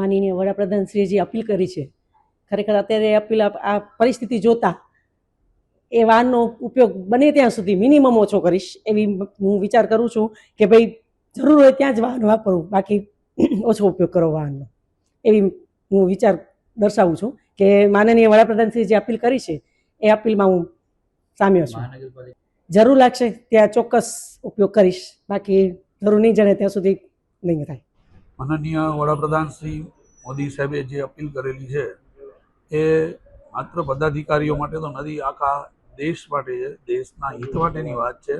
માનનીય વડાપ્રધાનશ્રીએ જે અપીલ કરી છે, ખરેખર અત્યારે અપીલ આ પરિસ્થિતિ જોતા એ વાહનનો ઉપયોગ બને ત્યાં સુધી મિનિમમ ઓછો કરીશ એવી હું વિચાર કરું છું કે ભાઈ જરૂર હોય ત્યાં જ વાહન વાપરવું, બાકી ઓછો ઉપયોગ કરો વાહનનો, એવી હું વિચાર દર્શાવું છું કે માનનીય વડાપ્રધાનશ્રીએ જે અપીલ કરી છે એ અપીલમાં હું સામ્યો છું. જરૂર લાગશે ત્યાં ચોક્કસ ઉપયોગ કરીશ, બાકી જરૂર નહીં જણે ત્યાં સુધી નહીં થાય. માનનીય વડાપ્રધાન શ્રી મોદી સાહેબે જે અપીલ કરેલી છે એ માત્ર પદાધિકારીઓ માટે તો નથી, આખા દેશ માટે છે, દેશના હિત માટેની વાત છે.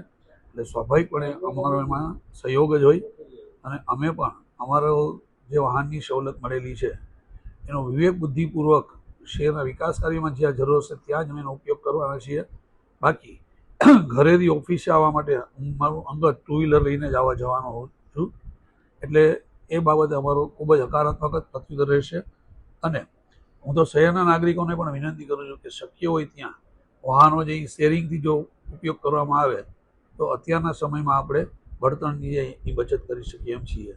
એટલે સ્વાભાવિકપણે અમારો એમાં સહયોગ જ હોય અને અમે પણ અમારો જે વાહનની સવલત મળેલી છે એનો વિવેક બુદ્ધિપૂર્વક શહેરના વિકાસ કાર્યમાં જ્યાં જરૂર હશે ત્યાં જ અમે એનો ઉપયોગ કરવાના છીએ. બાકી ઘરેથી ઓફિસે આવવા માટે હું મારું અંગત ટુ વ્હીલર લઈને જ આવવા જવાનો હોઉં છું, એટલે એ બાબતે અમારો ખૂબ જ હકારાત્મક જ પ્રત્યુત્તર રહેશે. અને હું તો શહેરના નાગરિકોને પણ વિનંતી કરું છું કે શક્ય હોય ત્યાં વાહનો જે શેરિંગથી જો ઉપયોગ કરવામાં આવે તો અત્યારના સમયમાં આપણે બળતણની એ બચત કરી શકીએ એમ છીએ.